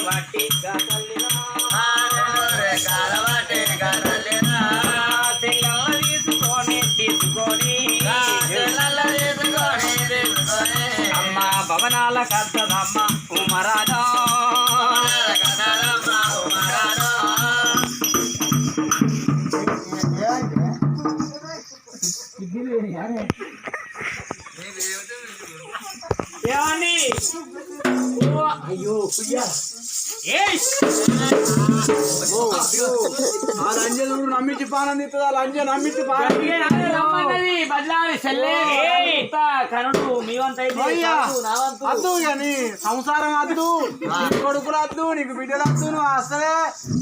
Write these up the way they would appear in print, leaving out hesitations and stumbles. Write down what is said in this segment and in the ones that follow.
వట్టి గల్లినా తీసుకొని అమ్మ భవనాల కద్దదమ్మ ఉమరాజా ఏమండి అయ్యో లంజలు నమ్మించి పానం తీస్తుంది లంజ నమ్మించి అద్దు కానీ సంసారం అద్దు నీకు కొడుకులు అద్దు నీకు బిడ్డలు అద్దు నువ్వు అసలే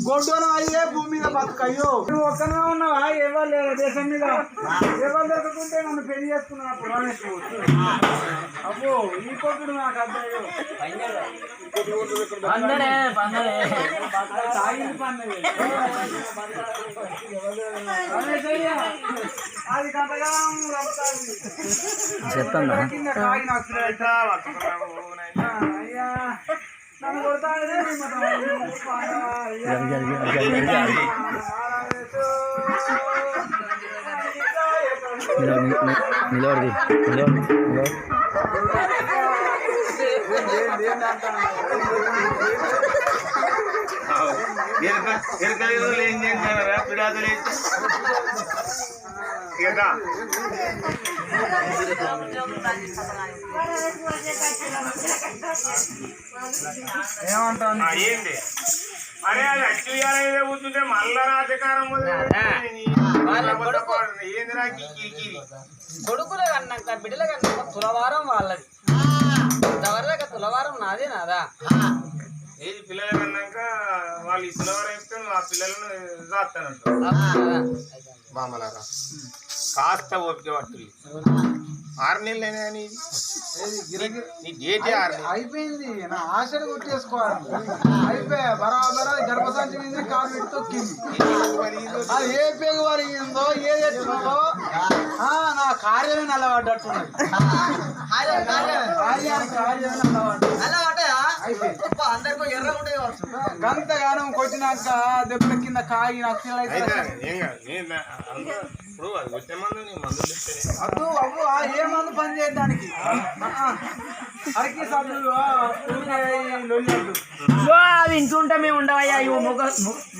గొడ్డోను అయ్యే భూమి మీద బతుకయ్యో నువ్వు ఒక్కనే ఉన్నావా ఎవరు లేరు దేశం మీద ఎవరు దొరకకుంటే నన్ను పెళ్లి చేసుకున్నప్పుడు అబ్బో ఈ కొడుకుడు నాకు అద్దయ్యో అది చెప్తాను అయ్యా నన్ను కొడతాడు నిలబడి ఏం చేస్తారా పిడాదులు ఏమంటాను ఏంటి అరే అది అచ్చుయాలే కూర్చుంటే మళ్ళా రాజకారం కొడుకుల కన్నాక బిడ్డల కన్నాక తులవారం వాళ్ళది ఇంతవరకు తులవారం నాదే నాదా ఏది పిల్లలు కన్నాక వాళ్ళు ఈ సులవారం ఇస్తే ఆ పిల్లలను రాస్తానంట మామలారా కాస్త ఓపిక పట్టు 6 నెలలైనా నీ డేట్ అయిపోయింది నా ఆశను కొట్టేసుకోవాలి అయిపోయా బరాబరా గర్భసంచి మీద కాలు పెట్టి తొక్కింది అది ఏ పేగు వరిగిందో ఏది ఎట్టిందో నా కార్యమే నల్లబడ్డట్టున్నది కార్యమే గంతగానం కొట్టినాక దెబ్బల కింద కాగి అద్దు అవ్వు ఏ మందు పని చేయడానికి అరికి సభ్యులు అవి ఇంటుంటే మేము ఉండవయ్యా ఇవి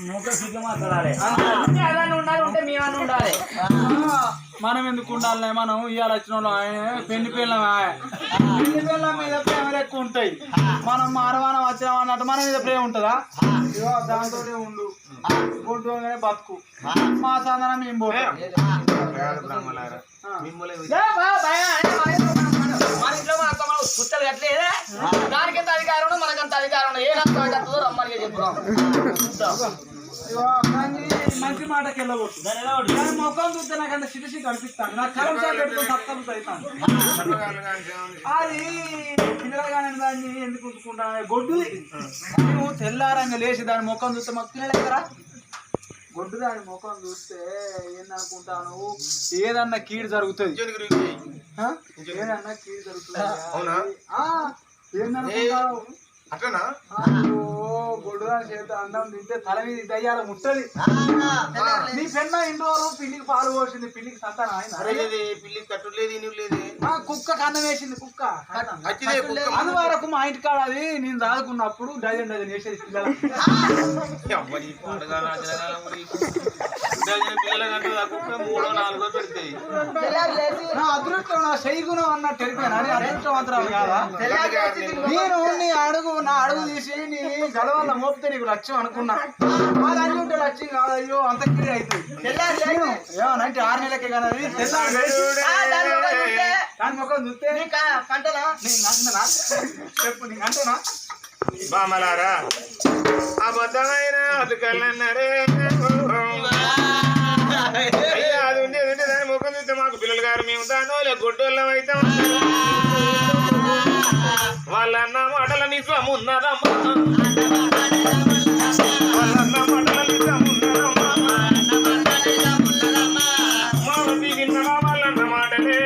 ముఖ సిగ్గు మాట్లాడాలి అదన్నీ ఉండాలి ఉంటే మేమన్నా ఉండాలి మనం ఎందుకు ఉండాలి మనం ఇవాళ వచ్చిన వాళ్ళు పెళ్లి పిల్లల మీద ప్రేమలు ఎక్కువ ఉంటాయి మనం మానవానం వచ్చినాం అన్నట్టు మన మీద ప్రేమ ఉంటుందా దాంతో ఉండు కొట్టుకోగానే బతుకు మా సందనం మేము పోతాం మన ఇంట్లో మన అత్త మనం పుస్తలు కట్టలేదే దానికింత అధికారం ఉండదు మనకంత అధికారం ఉండదు ఏ నష్టం రమ్మని చెప్పుకోం మంచి మాటకి వెళ్ళకూడదు మొక్కం చూస్తే నాకంటే సిటీ కనిపిస్తాను నాకు కలం పెట్టుకుని సత్తలు అవుతాను అది పిల్లలుగానే దాన్ని ఎందుకు ఉంచుకుంటాను గొడ్డు నేను తెల్లారంగా లేచి దాని మొక్కం చూస్తే మాకు పిల్లలు ఎక్కరా గొడ్డు దాని ముఖం చూస్తే ఏందనుకుంటాను ఏదన్నా కీడు జరుగుతుంది ఏదన్నా కీడు జరుగుతుంది ఏందనుకుంటావు గొడ్డు దాని చేత అన్నం తింటే తల మీద దయ్యాల ముట్టది నీ పెన్న ఇన్ని రోజులు పిల్లికి పాలు పోసింది పిల్లికి సంతానం పిల్లికి కట్టులేదు కుక్క కన్నం వేసింది కుక్క అది వరకు మా ఇంటి కాడ అది నేను చదువుకున్నప్పుడు డజన్ వేసేది పిల్లలు నా అదృష్టం నా శైగుణం అన్నట్టు వెళ్ళిపోయాను అని అదృష్టవంతరాలు కాదా నేను నా అడుగు తీసి నీ గల వల్ల మోపితే నీకు లక్ష్యం అనుకున్నా అది అన్ని ఉంటే లక్ష్యం కాదు అయ్యో అంత క్లియర్ అవుతుంది ఏమనంటే 6 నెలలకే కదా దాని ముఖం చూస్తే కంటనా నేను అంటున్నా చెప్పు నీకు అంటున్నా బామలారా అబద్ధమైన అతుకల్లన్నారే అయ్యా అది ఉండేది దాని ముఖం చూస్తే మాకు పిల్లలు గారు మేము దానో లే గొడ్డోళ్ళం అయితే వాళ్ళన్న మాటల నిజమున్నదమ్మా వాళ్ళన్న మాటల నిజమున్నదమ్మా మాకు దిగిన్నగా వాళ్ళన్న మాటలే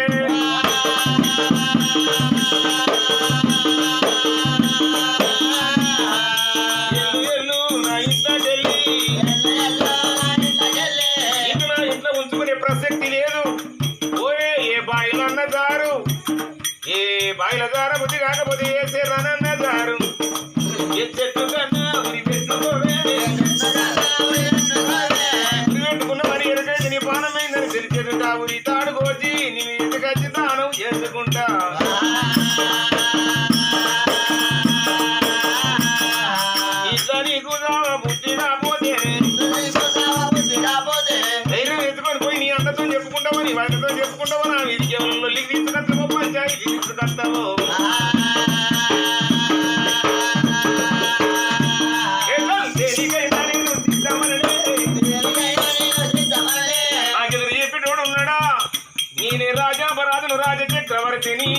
ఎత్తెట్టు కన్నా ఉరి పెట్టుకోవే పెట్టుకున్న మరి ఎరకైతే నీ పానమైందని తెలిసేట్టుగా ఉరి తాడు కోసి నేను ఎదుకచ్చి తాను చేసుకుంటా ఇట్లా నీకు బుద్ధి రాపోతే ధైర్యం ఎత్తుకొని పోయి నీ అంతతో చెప్పుకుంటావో నీ వాళ్ళతో చెప్పుకుంటావో నా వీధికి ఎవరు లొల్లికి తీసుకొస్తావో పంచాయతీ తీసుకొస్తావో చెప్పేటోడు ఉన్నాడా నేనే రాజాపరాధులు రాజచక్రవర్తిని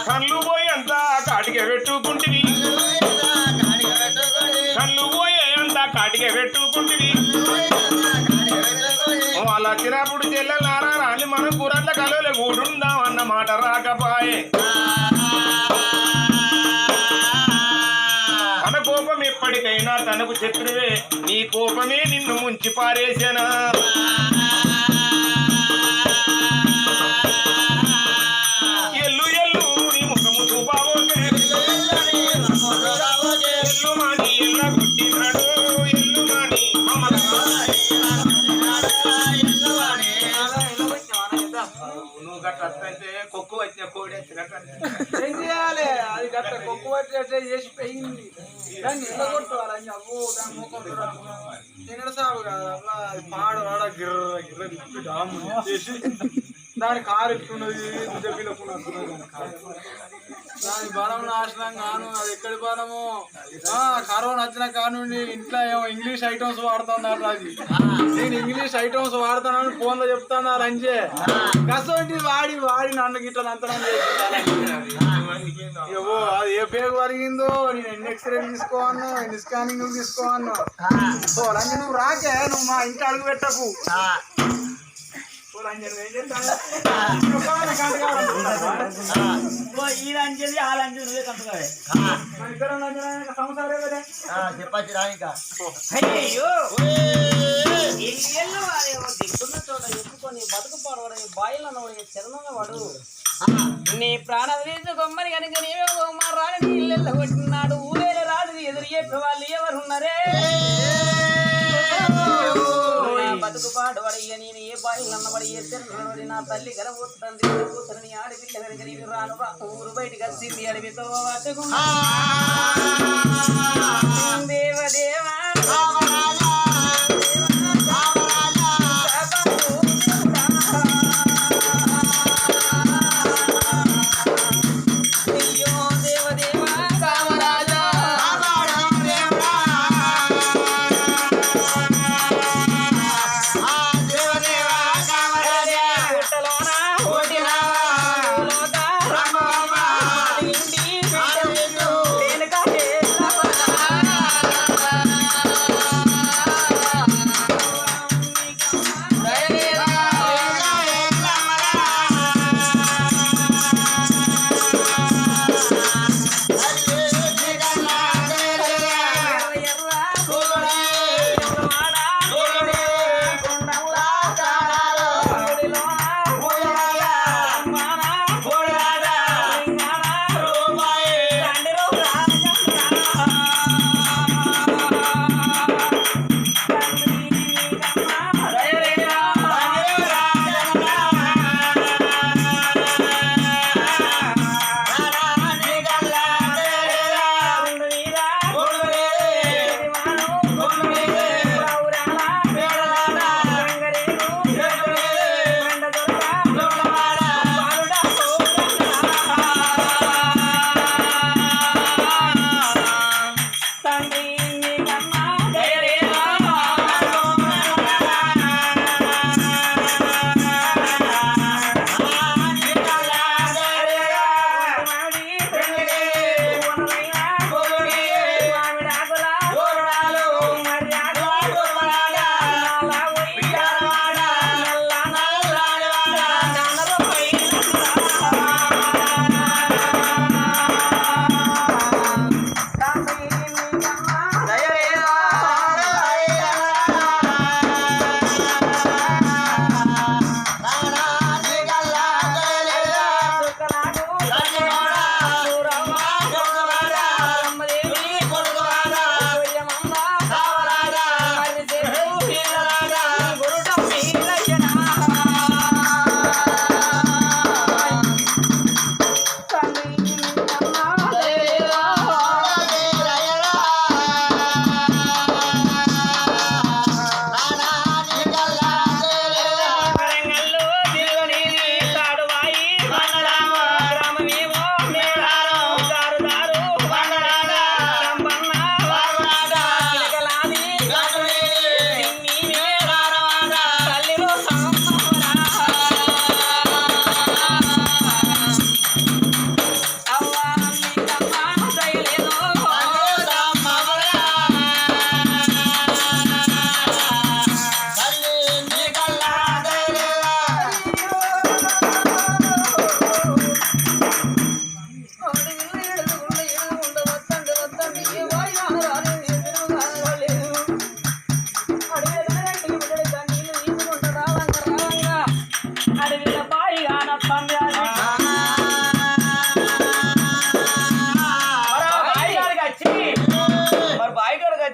కళ్ళు పోయేంత కాటికే పెట్టుకుంటివి కళ్ళు పోయేంత కాటికే పెట్టుకుంటివి అలా చిరాపుడు చెల్లెలారా రాని మనం కూరట్ల కలవలే కూడుందాం అన్న మాట రాకపాయే తన కోపం ఎప్పటికైనా తనకు శత్రువే నీ కోపమే నిన్ను ముంచి పారేసేనా ఎల్లు ఎల్లు నీ ముఖము చూపావోకే ఎల్లు మాని ఎల్ల కొట్టినాడు ఎల్లు మాని నువ్వు గట్లంటే కొక్కు వచ్చిన కోడి వచ్చినట్టు ఏం చేయాలి అది గట్ట కొక్కు పట్టి చేసి పోయింది దాన్ని నిలగొట్టుకోవాలని అవ్వు దాని ముఖం తినడు సాగు కదా పాడు వాడ గిర్ర గిర్ర తిప్పి డాము చేసి దాని కారు ఎక్కున్నది దాని బలం నాశనం కాను అది ఎక్కడి బలము కరోనా వచ్చిన కానుండి ఇంట్లో ఏమో ఇంగ్లీష్ ఐటమ్స్ వాడుతున్నారు అది నేను ఇంగ్లీష్ ఐటమ్స్ వాడుతానని ఫోన్ లో చెప్తాను లంచే కసోటి వాడి వాడి నన్ను గిట్ల అంతరం ఏవో అది ఏ పేరు వరిగిందో నేను ఎన్ని ఎక్స్రే తీసుకోవను ఎన్ని స్కానింగ్ తీసుకోవను ఓ లంచ నువ్వు రాకే నువ్వు మా ఇంటి అడుగు పెట్టకు ఈ లంచేది ఆ లంచ్ నువ్వే కంటున్నావే చెప్పచ్చు రానిక అయ్యో ఇల్లు వాడేమో దిక్కున్న చోట ఎత్తుకొని బతుకు పాడవాడు బాయిలను చరణంగా వాడు నీ ప్రాణం తీసుకోమని కనుక నీవే మా రాని ఇల్లెల్ల కొట్టినాడు ఊరేల రాజు ఎదురు చెప్పే వాళ్ళు ఎవరున్నారే బతుకు పాడబడి నేను ఏ బాయిలు అన్నబడి ఏ చెరుబడి నా తల్లి గలబోతుంది కూతురుని ఆడపిల్ల కనుక నీవు రాను ఊరు బయటకు వచ్చింది అడవితో పట్టుకున్నా దేవదేవా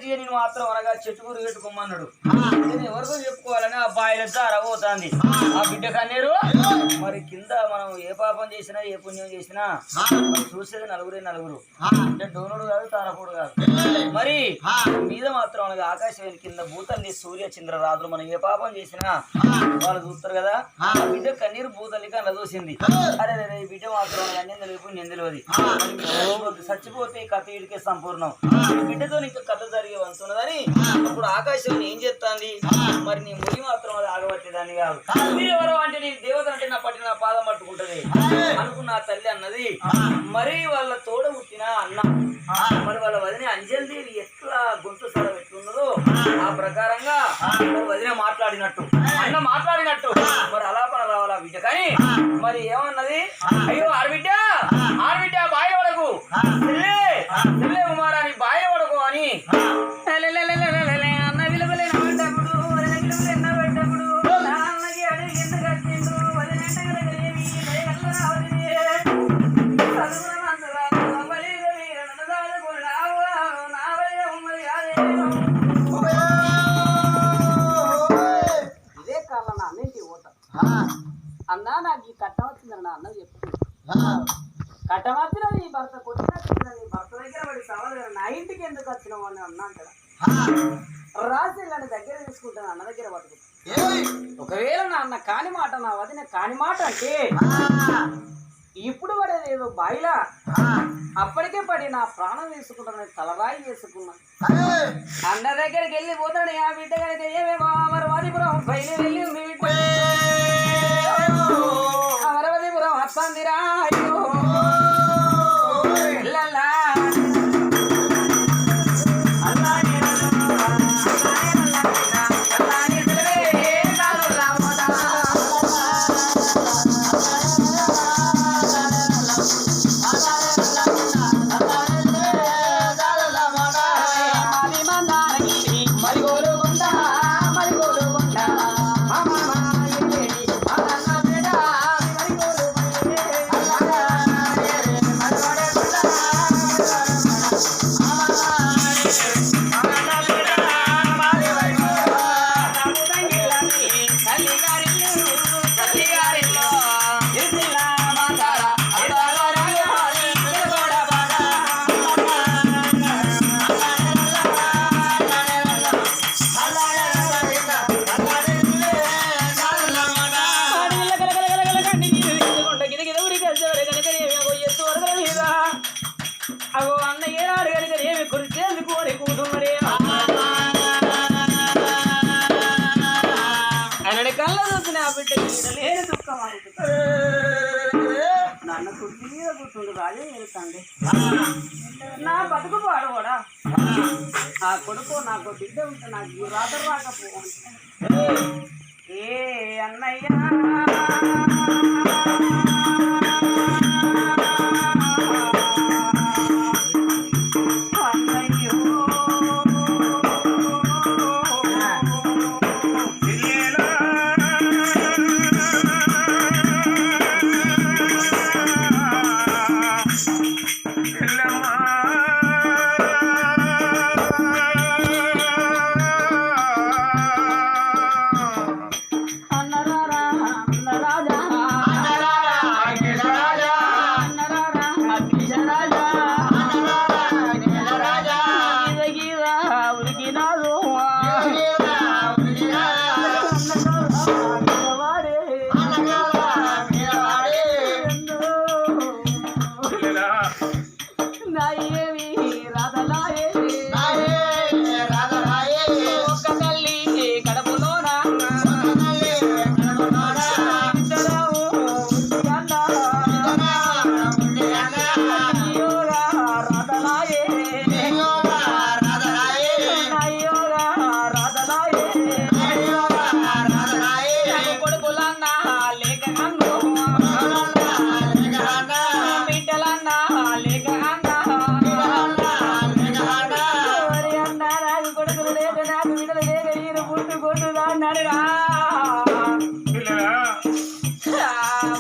వచ్చి నేను మాత్రం అనగా చెట్టుకూరు పెట్టుకోమన్నాడు. నేను ఎవరికో చెప్పుకోవాలని ఆ బాయిల జార పోతుంది ఆ బిడ్డ కన్నీరు. మరి కింద మనం ఏ పాపం చేసినా ఏ పుణ్యం చేసినా చూసేది నలుగురే నలుగురు, అంటే డోనుడు కాదు తారకుడు కాదు. మరి మీద మాత్రం అనగా ఆకాశం కింద భూతల్లి సూర్య చంద్ర రాజులు మనం ఏ పాపం చేసినా వాళ్ళు చూస్తారు కదా. ఆ బిడ్డ కన్నీరు భూతల్లికి అన్న చూసింది. అరే రే ఈ బిడ్డ మాత్రం నిందలు నిందలది చచ్చిపోతే కథ ఇడికే సంపూర్ణం. బిడ్డతో ఇంకా కథ జరిగే వంతున్నదని అప్పుడు ఆకాశం ఏం చెప్తాంది, మరి నీ ముడి మాత్రం అది ఆగబట్టేదాన్ని కాదు. మీరెవరో అంటే నీ దేవత అంటే నా పట్టిన నా పాదం పట్టుకుంటది అనుకున్న ఆ తల్లి అన్నది. మరి వాళ్ళ తోడ పుట్టిన అన్న మరి వాళ్ళ వదిన అంజలిదేవి ఎట్లా గొంతు సరం ఎట్లున్నదో ఆ ప్రకారంగా వదిన మాట్లాడినట్టు అన్న మాట్లాడినట్టు మరి అలాపన రావాలా బిడ్డ. కానీ మరి ఏమన్నది, అయ్యో ఆడబిడ్డ ఆడబిడ్డ బాయి వడకు చెల్లే కుమారాన్ని బాయి వడకు అని అన్న విలువలేనప్పుడు పెట్టప్పుడు నా అన్నకి అడిగి ఎందుకు వచ్చిండు ఇదే కాళ్ళ నా అన్నింటి ఓట అన్నా నాకు ఈ కట్టం వచ్చిందని నా అన్న చెప్పు. కట్టమాత్రం నీ భర్త కొట్టిన నీ భర్త దగ్గర పడి సవాలు కదా నా ఇంటికి ఎందుకు వచ్చినావు అని అన్నా అంటాడు. రాసి నన్ను దగ్గర తీసుకుంటాను అన్న దగ్గర పట్టుకుంటా. ఒకవేళ నా అన్న కాని మాట నా వదిన కాని మాట అంటే ఇప్పుడు పడేది ఏదో బాయిలా అప్పటికే పడి నా ప్రాణం వేసుకుంటాను తలరాయి వేసుకున్నా. అన్న దగ్గరికి వెళ్ళి పోతాడు ఆ బిడ్డ కనుక ఏమేమో అమరవాదిపురం బయలు వెళ్ళి ఉంది బిడ్డ అమరవాదిపురం వస్తాందిరా అయ్యో అగో అన్న ఏనాడు కనుక ఏమి కురిచేందుకు అని కూతున్నడే అన్నడి కళ్ళ చూసిన ఆ బిడ్డ లేని దుఃఖం ఆగుతుంది. నన్ను కుర్చీ మీద కూర్చుండు రాజే వెళ్తాండి నా బతుకు పాడవాడా ఆ కొడుకు నాకు బిడ్డ ఉంటే నాకు రాత రాకపో ఏ అన్నయ్యా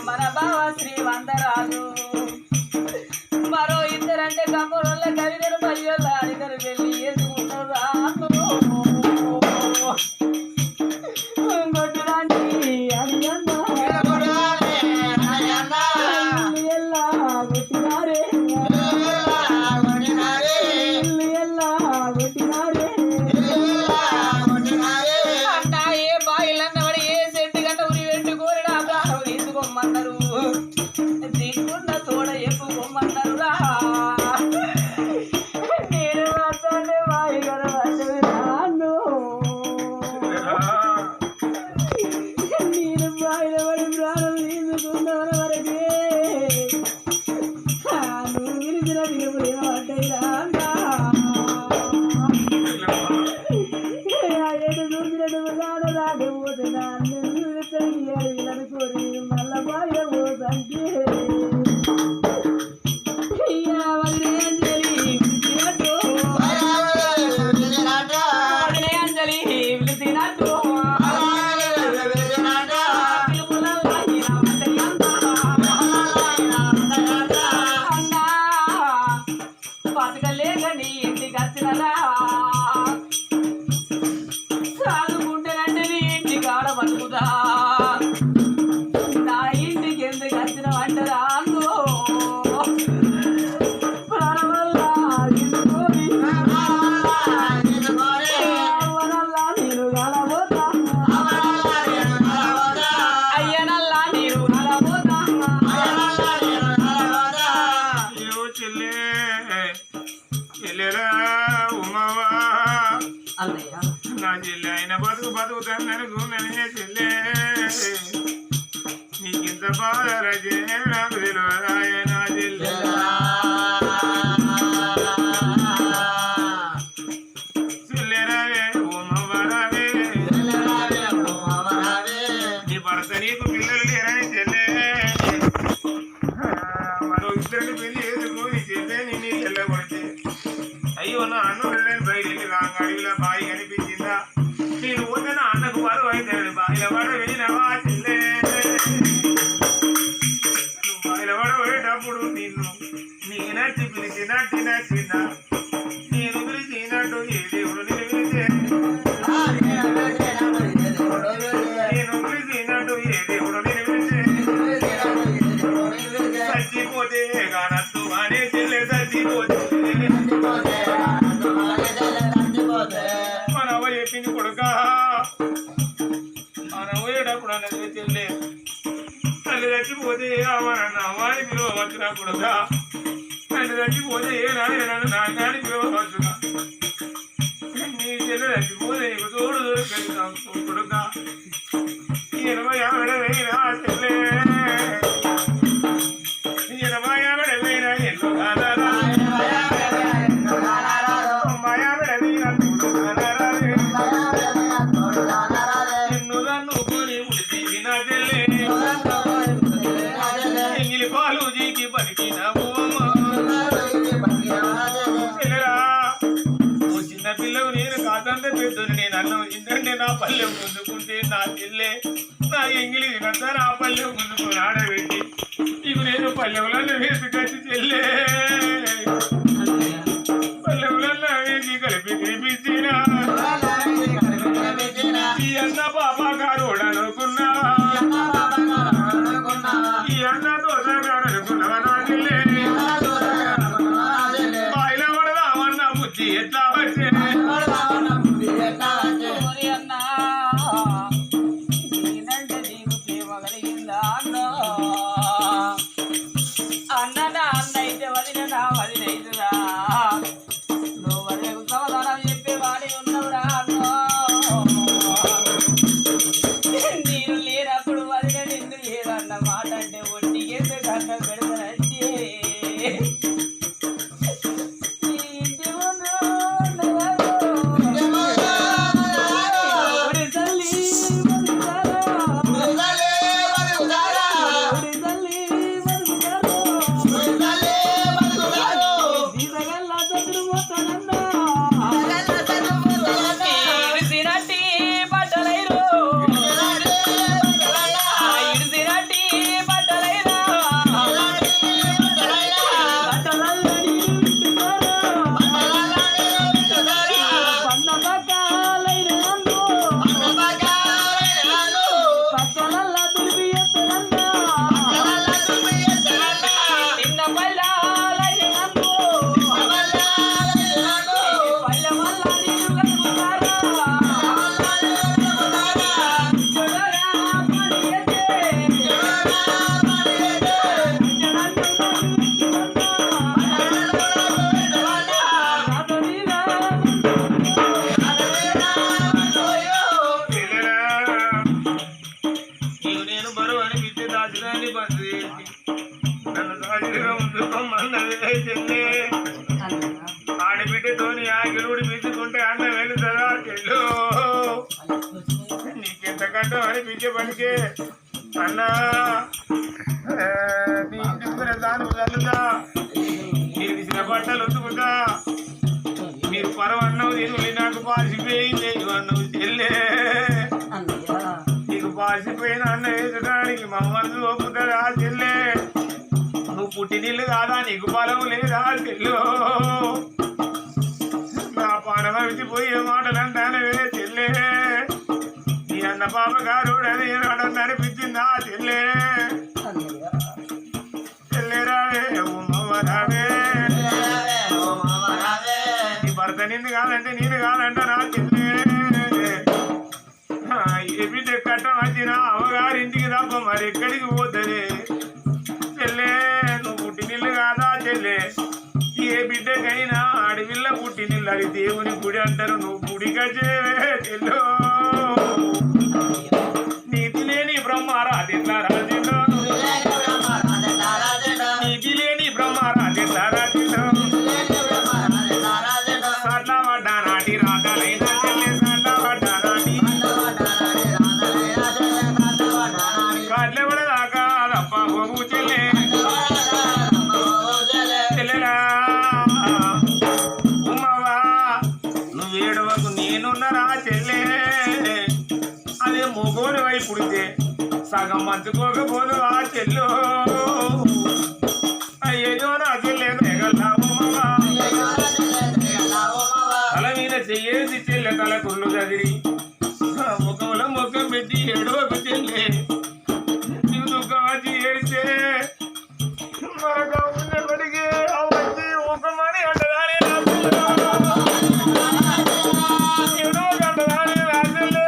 మన బావ శ్రీమంతరాజు మరో ఇద్దరంటే కమ్మరోళ్ళ కవితలు పయ్యోళ్ళ అడిగరు వెళ్ళి వేసుకుంటారా బతకలేక నీ ఇంటికి వచ్చినరా సాగుకుంటేనంటే నీ ఇంటి కాడ బతుకుదా నా ఇంటికి ఎందుకు వచ్చిన అంటారా అందో ప్రాణవల్ల ఇందుకోని అవనల్లా నేను కలబోతా అయ్యనల్లా నేను కలబోతా చెల్లెరా ఉమావా అన్నయ్య నా చెల్లె ఆయన బతుకుతాను నేనే చెల్లె నీకింత బాధ రజే నాకు తెలియదాయ నా చెల్లె చెల్లెరావే ఉమవరావే నీ భర్త నీకు పిల్లలు లేరని చెల్లె మరో ఇద్దరిని పెళ్లి చేసుకొని చెల్లె నిన్ను చెల్లెకొడితే అయ్యో నా అన్నుడు నేను బయటికి రాంగ అడవిలో బాయి కనిపించిందా నేను పోతే నా అన్నకు బరువు అయితే బాయిల పడ వెళ్ళినవా చెల్లె నువ్వు బాయిల పడ పోయేటప్పుడు నిన్ను నేనచ్చి పిలిచినట్టినా చిన్న నేను పిలిచినట్టు ఏ దేవుడు నేను పిలిచే నేను పిలిచినట్టు ఏ దేవుడు నేను పిలిచే చచ్చిపోతే కానట్టు అనే చెల్లె చచ్చిపోతే మనవ చెప్పింది కొడుక మనం పోయేటప్పుడు అన్నది చెల్లె తల్లి చచ్చిపోతే ఏమన్న అమ్మాయి పిలువచ్చునా కొడుక తల్లి చచ్చిపోతే ఏ నాయనను నాన్నని పిలువచ్చునా నీ చెల్లె చచ్చిపోతే నీకు తోడు దొరికింది కొడుక 20 వేయినా చెల్లె 20 వేయినా ఎన్నో కాదారా పాలుజీకి పలికినావు చిన్న పిల్లకు నేను కాదంటే పెద్దను నేను అన్నం ఇందంటే నా పల్లె ముందుకుంటే నా చెల్లె నా ఎంగిలి తినంతా నా పల్లె ముందుకు ఆడబెట్టి ఇక నేను పల్లెవులలో వేసుకొచ్చి చెల్లె పల్లెవులలో వేసి కలిపి తినిపించిన ఈ అన్న బాబా గారు అనుకున్నావా ఈ అన్న దోశ గారు అనుకున్నావా నా చెల్లె బాయిల పడదామన్న బుద్ధి ఎట్లా వచ్చే అన్నా నేనంటే నీకు ప్రేమ కలిగిందా అన్నా అన్న నా అన్న అయితే వదిన నా వదిన అయితురా నువ్వు వదిలకు సమాధానం చెప్పే వాడి ఉన్నవురా అన్నో నేను లేనప్పుడు వదిన నిన్ను లేదన్న మాట అంటే ఒంటికేసే గంట పెడతానంటే నీ ఇంటి ముందు గంట అనిపించే పనికే అన్నా నీ ఇంటికి దాని చల్లుదా మీరు ఇచ్చిన బట్టలు ఉతుకుతా మీరు పరవన్నం తిని నాకు పాసిపోయింది అన్నం చెల్లే నీకు పాసిపోయిన అన్న వేసడానికి మా మనసు ఒప్పుతాడా చెల్లే నువ్వు పుట్టినీళ్ళు కాదా నీకు బలం లేదా చెల్లు నా పానం అవిచిపోయే మాటలు అంటానవే చెల్లే నీ అన్న పాప గారు అనిపించిందా చెల్లే చెల్లెరావే రావే నీ భర్త నిన్ను కాదంటే నేను కాదంట నా చెల్లే ఏ బిడ్డ కట్టం వచ్చినా అవగారింటికి తప్ప మరి ఎక్కడికి పోతుంది చెల్లే నువ్వు పుట్టినిల్లు కాదా చెల్లే ఏ బిడ్డకైనా అడవిల్ల పుట్టినిల్లు అది దేవుని గుడి అంటారు నువ్వు గుడిగా చేవే చెల్లు నీతి లేని బ్రహ్మారాధిట్లా రాజేంద్ర నీతి లేని బ్రహ్మారాధిట్లా రాజేంద్ర సట్లా పడ్డా నాటి రాధాలైనా చెల్లె సట్లా పడ్డా నాటి కట్లెవడదాకా తప్ప బాబు చెల్లె చెల్లెలా ఉమ్మవా నువ్వేడవకు నేనున్నరా చెల్లె అదే మొగోని వైపు పుడితే సగం మంచుకోకపోదు ఆ చెల్లు అయ్యో నా చెల్లె తెగల్లావమ్మా తల మీద చెయ్యేసి చెల్లె తల కుళ్ళు చదిరి ముఖంలో ముఖం పెట్టి ఏడవకు చెల్లె నీవు దుఃఖం వచ్చి ఏడితే మరొక ఉన్నప్పటికీ అవన్నీ ముఖమని అంటదాని ఏడో గంటదాని రాజులే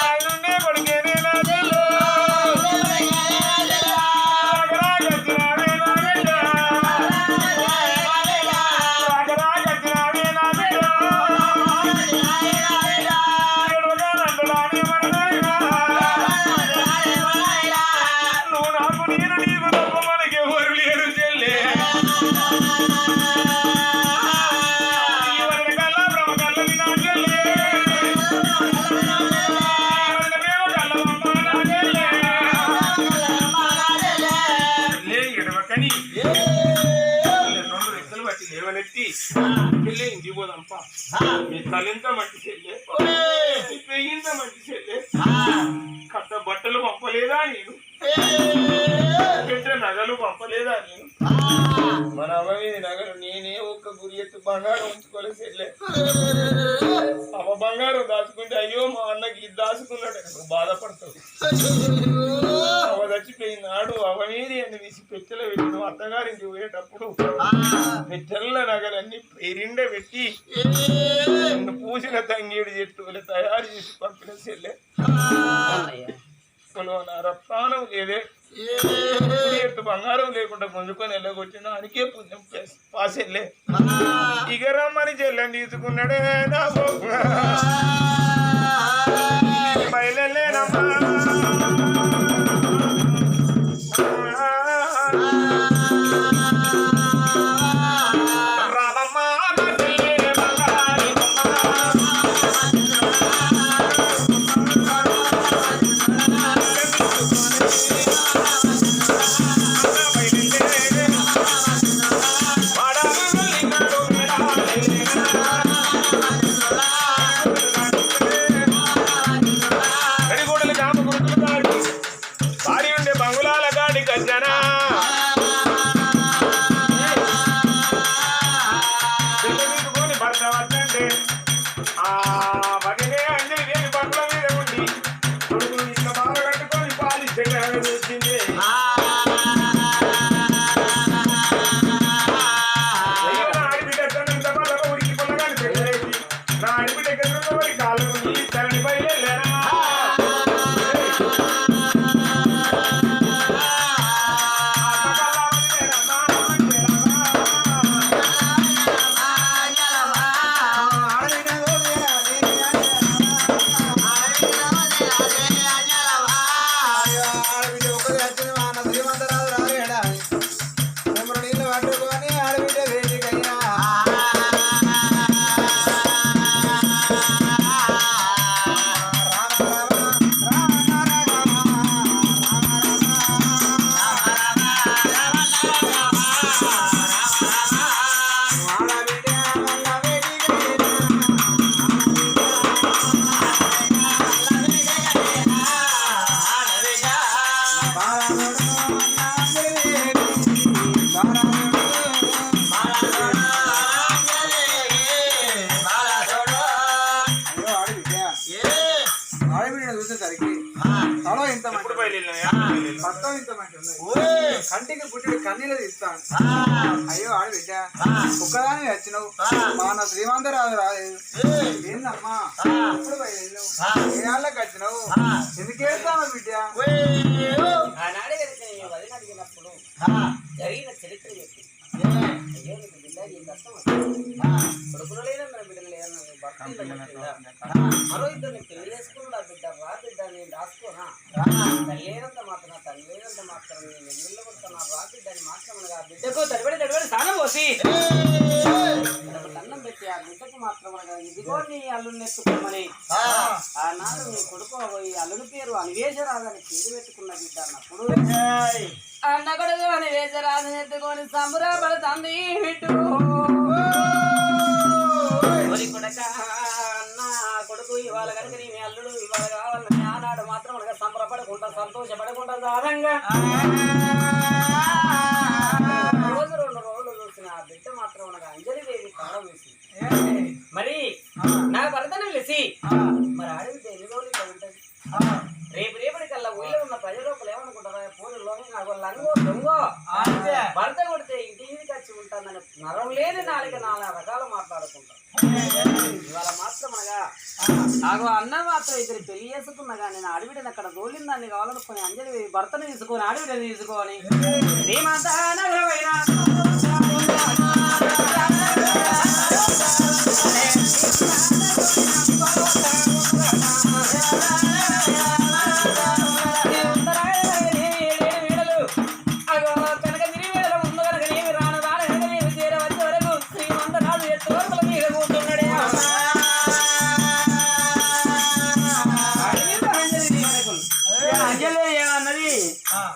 ఆయనుండే కొడుకేనే రాజులు రాగరాగచ్చినావే నాగడ్డ రాగరాగచ్చినావే నాగడ్డ ఏడుగా నంటదాని మరణాయినా నువ్వు నాకు నేను నీకు తప్ప మనకి ఎవరు లేరు చెల్లే ఎవరి కల్లా బ్రహ్మ కళ్ళని నా చెల్లే ఎవరికేమో కళ్ళవమ్మ నా చెల్లే చెల్లే ఎడవకని రెండు రెక్కలు పట్టి లేవనెత్తి చెల్లే ఇంటికి పోదంపా మీ తలెంత మంచి చెల్లే మీ పెయ్యింత మంచి చెల్లే కట్ట బట్టలు పంపలేదా నేను పెట్టే నగలు పంపలేదా నేను మన అవ్వవి నగలు నేనే ఒక్క గురి ఎత్తు బంగారం ఉంచుకోలేదు చెల్లె అవ బంగారం దాచుకుంటే అయ్యో మా అన్నకి ఇది దాచుకున్నాడు నువ్వు బాధపడతావు అవ చచ్చిపోయినాడు అవమీది అని తీసి పెట్టెలో పెట్టి నువ్వు అత్తగారింటికి పోయేటప్పుడు పెట్టెల్ల నగలన్నీ పేరిండ పెట్టి నిన్ను పూసిన తంగేడు చెట్టు తయారు చేసి పంపిన చెల్లె నా రప్తానం లేదే ఎత్తు బంగారం లేకుండా గుంజుకొని వెళ్ళగొట్టిన అనికే పుణ్యం పాసెళ్ళే ఇక రమ్మని చెల్లెని తీసుకున్నాడే నా బయలుదేరమ్మా రామమ్మా గడిగోడలు జాము కంటికి పుట్టిన కన్నీళ్ళు తీస్తాను. అయ్యో ఆడు బిడ్డ ఒక్కదాని వచ్చినావు మన శ్రీమంతరాజు రాలేదు ఏందమ్మా ఎప్పుడు బయలుదేరావు ఏ వాళ్ళకి వచ్చినావు ఎందుకేస్తావు బిడ్డ ఆనాడే వదిన అడిగినప్పుడు జరిగిన చరిత్ర చెప్పి అయ్యో నీకు బిడ్డ ఏం కష్టం కొడుకులు లేదన్న బిడ్డలు లేదన్న భర్త మరో ఇద్దరిని పెళ్లి చేసుకున్నాడు ఆ బిడ్డ రా బిడ్డ నేను రాసుకోనా తల్లి లేనంత మాత్రం తల్లి లేనంత మాత్రం నేను ఎన్నిళ్ళు కొడుతున్నా రా బిడ్డ అని మాత్రమనగా ఆ బిడ్డకు తడిబడి స్నానం పోసి అన్నం పెట్టి ఆ బిడ్డకు మాత్రమనగా ఇదిగో నీ అల్లుని ఎత్తుకోమని ఆనాడు నీ కొడుకు ఈ అల్లుని పేరు అనివేశరాదని పేరు పెట్టుకున్న బిడ్డ అన్నప్పుడు అన్న కొడుకు అనివేశరాదని ఎత్తుకొని సంబరపడుతుంది బిడ్డు కొడుక అన్న కొడుకు ఇవాళ కనుక నీ అల్లుడు ఇవాళ కావాలని ఆనాడు మాత్రం మనకు సంబరపడకుండా సంతోషపడకుండా సాధంగా రోజు 2 రోజులు చూసిన ఆ బిడ్డ మాత్రం మనకు అంజలిదేవి కళ వేసి మరి నా భర్తను పిలిచి మరి ఆడబిడ్డ ఎన్ని రోజులు ఇక్కడ ఉంటుంది రేపటి కల్లా ఊళ్ళో ఉన్న ప్రజల లోపల ఏమనుకుంటారా పూజలో నాకు లంగో దొంగో భర్త కొడితే ఇంటి మీదకి వచ్చి ఉంటానని నరం లేని నాలుగు 4 రకాలు మాట్లాడుకుంటారు ఇవాళ మాత్రం అనగా నాకు అన్న మాత్రం ఇద్దరు పెళ్లి చేసుకున్నా కానీ నేను ఆడబిడ్డని అక్కడ దోలిన దాన్ని కావాలనుకుని అంజలి భర్తను తీసుకొని ఆడబిడ్డని తీసుకొని శ్రీమంతా నగరమైన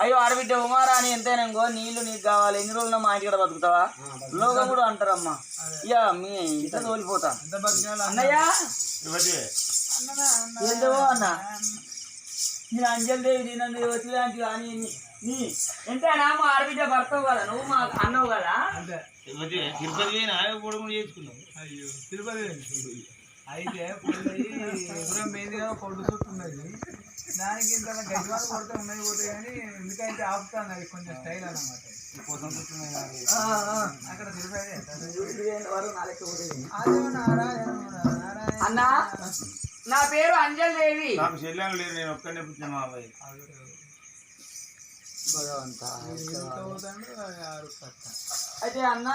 అయ్యో ఆడబిడ్డ ఉమారా అని ఎంతైనాగో నీళ్లు నీకు కావాలి ఎన్ని రోజులు మా ఇంటి కూడా బతుకుతావా లోగా కూడా అంటారమ్మా ఇక మీ ఇంట్లో తోలిపోతా అన్నయ్య ఏందో అన్న నేను అంజలి దేవి నన్ను వచ్చిలాంటి కానీ నీ ఎంతైనా మా ఆడబిడ్డ భర్తవు కదా నువ్వు మా అన్నవు కదా తిరుపతి చేసుకున్నావు అయ్యో తిరుపతి అయితే పోయిందిగా కొడు చుట్టున్నది దానికి ఇంత గజవాలు కొడితే ఉన్నాయి పోతే కానీ ఎందుకంటే ఆపుతాను అది కొంచెం స్టైల్ అన్నమాట అక్కడ అన్నా నా పేరు అంజలి దేవి నాకు చెల్లెలు లేరు నేను ఒక్కనే పుట్టిన మా అబ్బాయి అయితే అన్న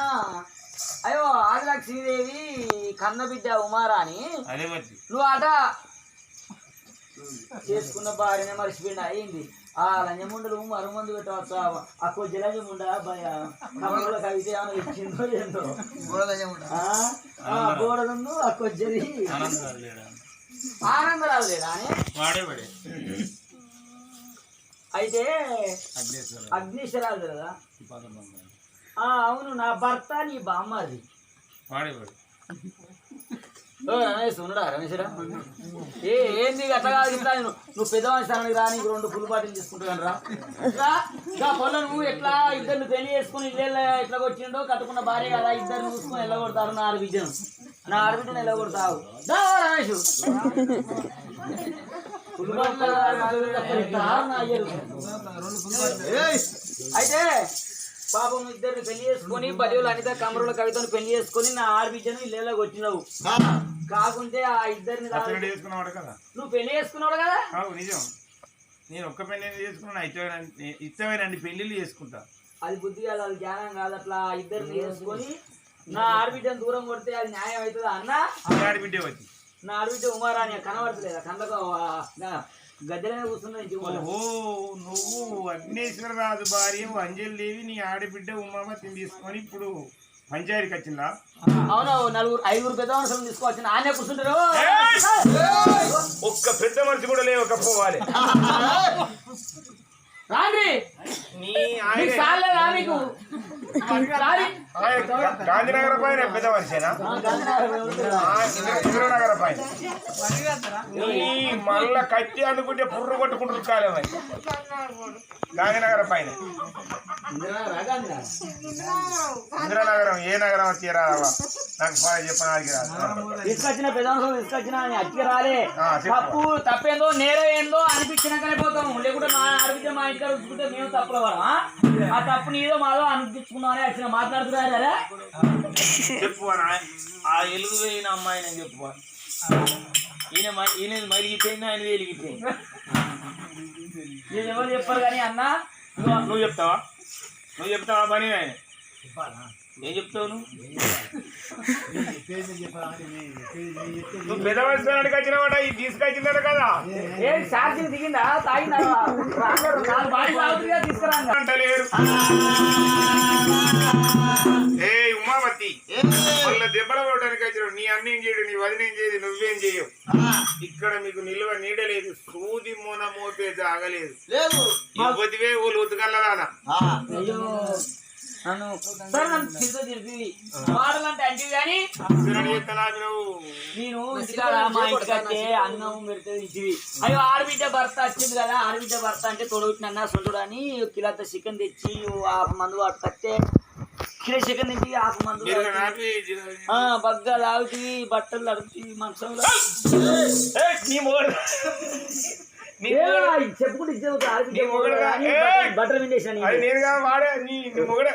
అయ్యో ఆదిలక్ష్మీదేవి కన్నబిడ్డ ఉమారాని నువ్వు ఆట చేసుకున్న భార్యనే మర్చిపోయింది అయింది ఆ లంజముండలు మరుమందు పెట్టవచ్చు ఆ కొద్ది లంజముండ కమలకు అయితే ఏమైనా ఇచ్చిందో ఏందో గోడను ఆ కొద్ది ఆనందరావు లేడా అని అయితే అగ్నిశ్వరాలు కదా అవును నా భర్త నీ బామ్మది రమేష్ ఉన్నాడా రమేశ్వరా ఏంది అట్లా కాదు నువ్వు పెద్దవాడి స్థానానికి రా నీకు 2 ఫుల్ బాటిల్ తీసుకుంటాను రా పొల్ల నువ్వు ఎట్లా ఇద్దరు పెళ్లి చేసుకుని ఇల్లు ఎట్లా వచ్చిండో కట్టుకున్న భార్య కదా ఇద్దరు చూసుకుని వెళ్ళగొడతారు నా ఆడబిడ్డను వెళ్ళగొడతావు రమేష్ అయితే పాపం ఇద్దరిని పెళ్లి చేసుకుని పదివేలు అనిత కమరుల కవితను పెళ్లి చేసుకుని నా ఆడబిడ్డను ఇళ్ళకి వచ్చినావు కాకుంటే ఆ ఇద్దరిని నువ్వు పెళ్లి చేసుకున్నావు కదా నిజం నేను ఒక్క పెళ్లి చేసుకున్నా ఇష్టమైన పెళ్లిళ్ళు చేసుకుంటా అది బుద్ధి కాదు అది జ్ఞానం కాదు అట్లా ఇద్దరిని చేసుకొని నా ఆడబిడ్డను దూరం కొడితే అది న్యాయం అవుతుందా అన్న ఆడబిడ్డే వచ్చి నా ఆడబిడ్డ ఉమారాని కనబడతలేదా కళ్ళకు గద్దెలనే కూర్చున్నది ఓ నువ్వు అగ్నేశ్వరరాజు భార్య అంజలి దేవి నీ ఆడబిడ్డ ఉమామతిని తీసుకొని ఇప్పుడు పంచాయతీకి వచ్చిందా అవును 5 పెద్ద మనుషులను తీసుకోవచ్చు ఆనే కూర్చుంటారు ఒక్క పెద్ద మనిషి కూడా లేకపోవాలి రాండి నీ మీకు గాంధీనగర్ పైన పెద్ద మనిషేనా ఇంద్రనగర్ పైన ఈ మళ్ళా కత్తి అనుకుంటే పుర్రు కొట్టుకుంటారు కాలేమై గాంధీనగర్ పైన ఇంద్రనగరం ఏ నగరం వచ్చారా నాకు బాగా చెప్పడానికి తీసుకొచ్చిన పెద్దలు తీసుకొచ్చిన అట్టికి రాలే తప్పేందో నేరం ఏందో అనిపించినాకనే పోతాం లేకుంటే మా అడిగితే మా ఇంటికి చూసుకుంటే మేము తప్పుల వాళ్ళం ఆ తప్పు నీదో మాదో అనిపించుకున్నామని వచ్చిన మాట్లాడుతున్నారా చెప్పు ఆ ఎలుగు వేయిన అమ్మాయి నేను చెప్పు ఈయన మరిగిపోయింది ఆయన వెలిగిపోయింది నేను ఎవరు చెప్పారు కానీ అన్న నువ్వు చెప్తావా పని ఆయన ఏం చెప్తావు నువ్వు పెద్ద వయసుకి వచ్చినావాట ఇది తీసుకొచ్చిందట కదా ఏం ఛార్జింగ్ దిగిందా తాగిందా తీసుకురా అంటలేరు ఏ ఉమావతి మళ్ళీ దెబ్బల పడడానికి వచ్చినావు నీ అన్నేం చేయడు నీ వదినేం చేయదు నువ్వేం చేయవు ఇక్కడ మీకు నిల్వ నీడలేదు సూది మొన మోపే జాగలేదు ఇవ్వదివే ఊళ్ళు ఉతకల్లదానా నన్ను తిరిగి మాటలంటే అంటే కానీ నేను ఇంటికాడ మా ఇంటికి వస్తే అన్నం పెడితే ఇంటివి అయ్యో ఆడబిడ్డ భర్త వచ్చింది కదా ఆడబిడ్డ భర్త అంటే తొడగొట్టిన సొంతుడు అని కిలోత చికెన్ తెచ్చి హాఫ్ మందు వాటి కట్టే కిలో చికెన్ తెచ్చి హాఫ్ మందు బగ్గా తాగుతీ బట్టలు అడుగుతీ మంచంలో చెప్పుకుంటే బట్టలు విండేసాను నేనుగా వాడే నీ మొగడే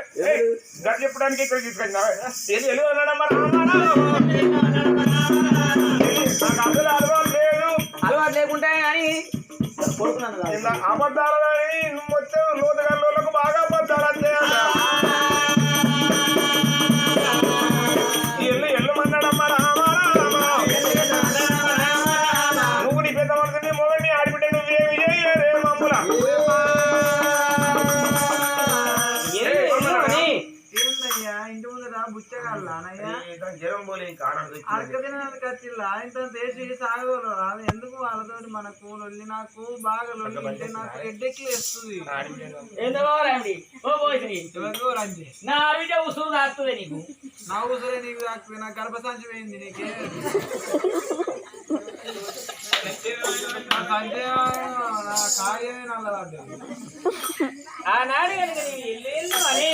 చెప్పడానికి ఇక్కడ తీసుకొచ్చినా అలవాటు లేకుంటే కానీ అబద్ధాలు కానీ మొత్తం లోతుగాళ్ళకు బాగా అబద్ధాలు అంతే ఎల్లు మన్నాడమ్మా నువ్వు నీ పెద్ద మనసుని మొగడిని ఆడిపిట్టే నువ్వేమి చేయరే మమ్ముల ఇంటి ముందర బుచ్చగల్లా జ్వరం పోలే అరక తినడానికి వచ్చిల్లా ఇంత చేసి సాగోలు రాదు ఎందుకు వాళ్ళతోటి మనకు లొల్లి నాకు బాగా లొల్లి అంటే నాకు హెడ్డెక్లు వేస్తుంది నా ఆడబిడ్డ ఉసురు తాకుతుంది నీకు నా ఊసరే నీకు తాకుతుంది నా గర్భసంచి పోయింది నీకే నా కాయమే నల్లదాడు ఆనాడు కనుక నేను ఇల్లు అని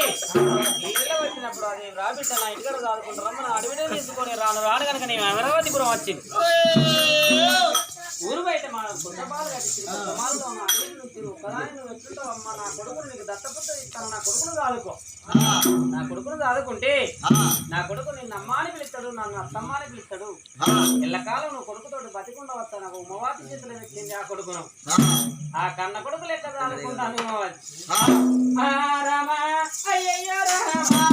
ఇల్లు వచ్చినప్పుడు అది రాబిడ్డ నా ఇంటికాడ చదువుకుంటారా మన అడవిడే తీసుకొని రాను కనుక నేను అమరావతిపురం వచ్చింది ఊరు బయట మన గుడ్డపాలు ఒకదాని నువ్వు ఎట్లుంటావమ్మా నా కొడుకును నీకు దత్తపుత్ర ఇస్తాను నా కొడుకును చాలుకో నా కొడుకును చాలుకుంటే నా కొడుకు నిన్ను అమ్మాని పిలుస్తాడు నన్ను అత్తమ్మాని పిలుస్తాడు ఎల్లకాలం నువ్వు కొడుకుతోటి బతికుండా వస్తా నాకు ఉమ్మవాతి చేతులు పెట్టింది ఆ కొడుకును ఆ కన్న కొడుకు లెక్క చాలుకుంటాను రామా అయ్యయ్యో రామా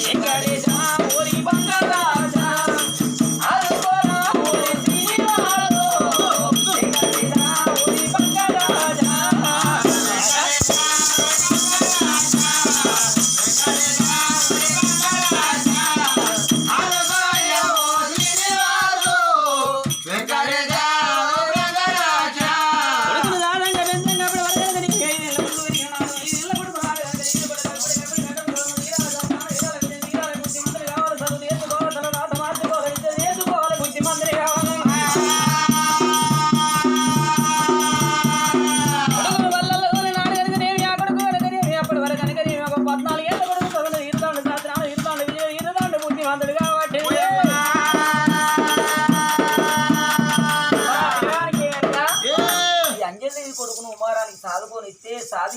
వెంకటేశ ఓరి బంగారాజా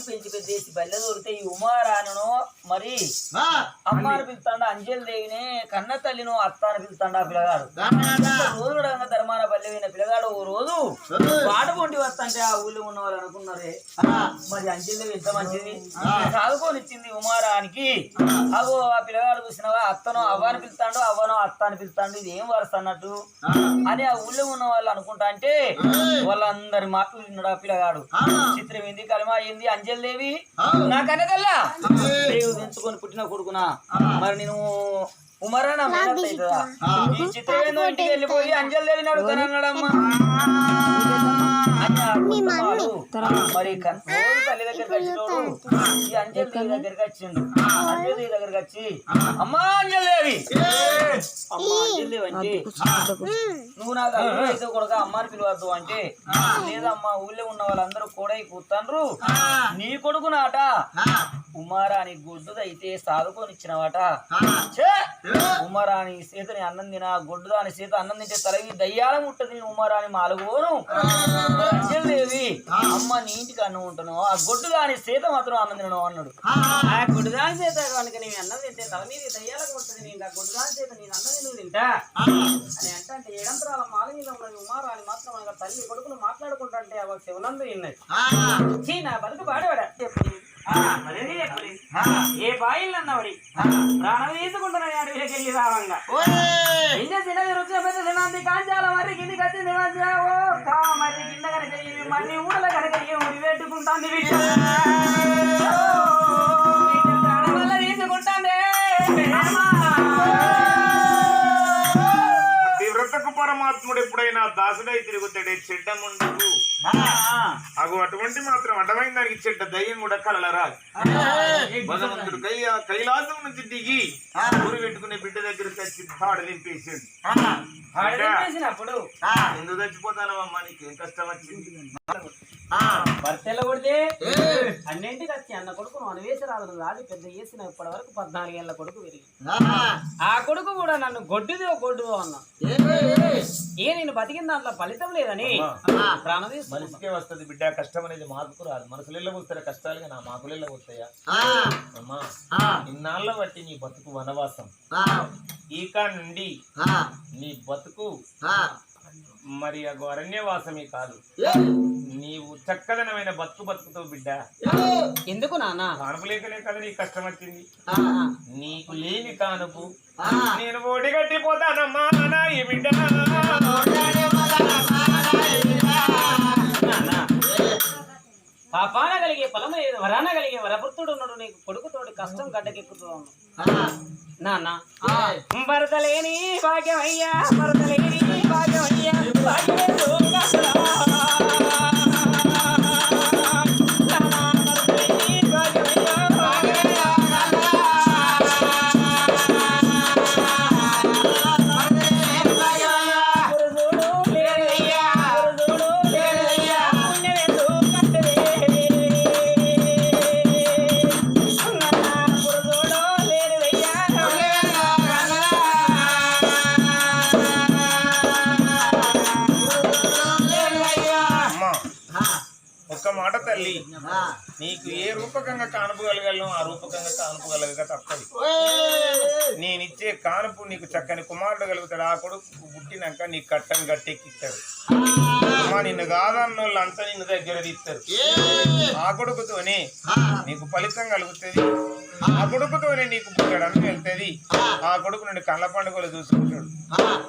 పెంచి పెద్దేసి బల్లె దొరికితే ఈ ఉమారాను మరి అమ్మాని పిలుతాడు, అంజలి దేవిని కన్న తల్లిను అత్త అని పిలుతాడు ఆ పిల్లగాడు. రోజు కూడా ధర్మాన బల్లె పోయిన పిల్లగాడు ఓ రోజు పాట పొంటి వస్తంటే ఆ ఊళ్ళో ఉన్న వాళ్ళు అనుకున్నారే మరి అంజలి దేవి ఎంత మంచిది సాగుకోనిచ్చింది ఉమారానికి. అగో ఆ పిల్లగాడు చూసినవా అత్తను అవ్వని పిలుతాడు, అవ్వను అత్త అని పిలుతాడు, ఇది ఏం వరుస అన్నట్టు అని ఆ ఊళ్ళో ఉన్న వాళ్ళు అనుకుంటా అంటే వాళ్ళందరి మాటలు విన్నాడు ఆ పిల్లగాడు. చిత్రం ఏంది, కలిమా ఏంది, అంజలి దేవి నా కన్నెదల్లా దేవు తెంచుకొని పుట్టిన కొడుకునా మరి నేను ఉమరానా అవుతుందా? ఈ చిత్రం ఏందో ఇంటికి వెళ్ళిపోయి అంజలి దేవిని అడుగుతానన్నాడమ్మా. మరి రోజు తల్లి దగ్గరికి వచ్చినోడు ఈ అంజలి దేవి దగ్గరికి వచ్చిండు. అంజలి దేవి దగ్గరికి వచ్చి అమ్మా అంజలి దేవి, అమ్మా అంజలి దేవి అంటే నువ్వు నాకు అయితే కొడుక అమ్మాని పిలవద్దు అంటే, లేదమ్మా ఊళ్ళో ఉన్న వాళ్ళందరూ కూడా కూతాండ్రు నీ కొడుకు నాట ఉమారాని గొడ్డుదైతే సాదుకొనిచ్చినవాట. ఉమారాని సీతని అన్నం తిన గొడ్డుదాని సీత అన్నం తింటే తలవి దయ్యాలం ఉంటది ఉమారాని మాలుగోను. దేవి అమ్మ నీ ఇంటికి అన్నం ఉంటున్నావు, ఆ గొడ్డుదాని సీత మాత్రం అన్నం తినను అన్నాడు. ఆ గొడ్డుదాని సీత కనుక నేను అన్నం తింటే తల మీద దయ్యాలకు ఉంటుంది, నేను ఆ గొడ్డుదాని సీత నేను అన్నం నేను తింటా అని అంటే ఏడంతరాల మాల మీద ఉన్నది ఉమారాని మాత్రం అనగా తల్లి కొడుకులు మాట్లాడుకుంటా అంటే అవ శివనందు విన్నది. నా బతుకు పాడేవాడా ఏ బాయిల్ అన్నవాడి ప్రాణం తీసుకుంటున్నా అడవిలోకి వెళ్ళి రావంగా చిన్నది రుచి పెద్ద తినంది కాంచాల మరి కింది కచ్చి మరి కింద కనుక మళ్ళీ ఊళ్ళ కనుక ఊరి పెట్టుకుంటాంది ప్రాణం వల్ల తీసుకుంటాందే. వ్రతకు పరమాత్ముడు ఎప్పుడైనా దాసుడై తిరుగుతాడే చెడ్డముండదు. అగు అటువంటి మాత్రం అడ్డమైన దానికి చెడ్డ దయ్యం కూడా కలలరాదు. భగవంతుడు కైలాసం నుంచి దిగి ఊరు పెట్టుకునే బిడ్డ దగ్గరికి వచ్చి తాడు దింపేసాడు. ఎందుకు చచ్చిపోతానమ్మా, నీకేం కష్టం వచ్చింది? భర్తెలో కొడితే అన్నింటికి వచ్చి అన్న కొడుకు వేసి రాదు రాదు పెద్ద వేసిన ఇప్పటి వరకు 14 ఏళ్ళ కొడుకు పెరిగి ఆ కొడుకు కూడా నన్ను గొడ్డుదో అన్నా ఏ నేను బతికిన దాంట్లో ఫలితం లేదని ప్రాణం మనిషికే వస్తుంది బిడ్డ. కష్టం అనేది మార్పుకు రాదు. మనసులలో వస్తారా కష్టాలుగా నా మాకులలో వస్తాయా అమ్మా? ఇన్నాళ్ళ బట్టి నీ బతుకు వనవాసం, ఈక నుండి నీ బతుకు మరి అరణ్యవాసమే కాదు, నీవు చక్కదనమైన బతుకుతో బిడ్డ. ఎందుకు నాన్న కానుపు లేకనే కదా నీకు కష్టం వచ్చింది. నీకు లేని కానుపు నేను ఓడి కట్టిపోతానమ్మా ఈ బిడ్డ. పాపాన కలిగే ఫలము లేదు, వరాన కలిగే వరపుత్రుడు ఉన్నాడు, నీకు కొడుకుతోటి కష్టం గడ్డకెక్కుతున్నాను నాన్న. భరతలేని భాగ్యమయ్యా, భరతలేని భాగ్యమయ్యా, మాట తల్లి, నీకు ఏ రూపకంగా కానుపగలగలను ఆ రూపకంగా కానుపగలగక తప్పదు. నేనిచ్చే కానుపు నీకు చక్కని కుమారుడు కలుగుతాడు. ఆ కొడుకు పుట్టినాక నీ కట్టం గట్టెక్కిస్తాడు. అమ్మా నిన్ను కాదన్నోళ్ళు అంతా నిన్ను దగ్గర తీస్తారు. ఆ కొడుకుతోనే నీకు ఫలితం కలుగుతుంది. ఆ కొడుకుతోనే నీకు పుట్టడం వెళ్తుంది. ఆ కొడుకు నుండి కళ్ళ పండుగలు చూసుకుంటాడు.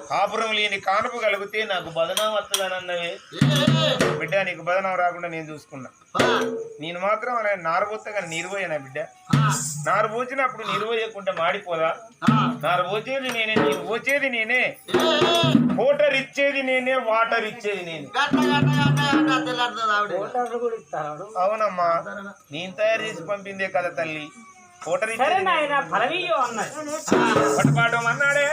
కాపురం లేని కానుపు కలిగితే నాకు బదనం వస్తుందని అన్నవే బిడ్డ. నీకు బదనం రాకుండా నేను చూసుకున్నా. నేను మాత్రం అలా నారు పోతే కానీ నీరు పోయానా బిడ్డ? నారు పోసినప్పుడు నీరు పోయకుండా మాడిపోదా? నారు పోసేది నేనే, నీరు పోసేది నేనే, వాటర్ ఇచ్చేది నేనే, వాటర్ ఇచ్చేది నేనే. అవునమ్మా, నేను తయారు చేసి పంపిందే కదా తల్లి. వాటర్ ఇచ్చేది అన్నాడే పట్టుపాటు అన్నాడే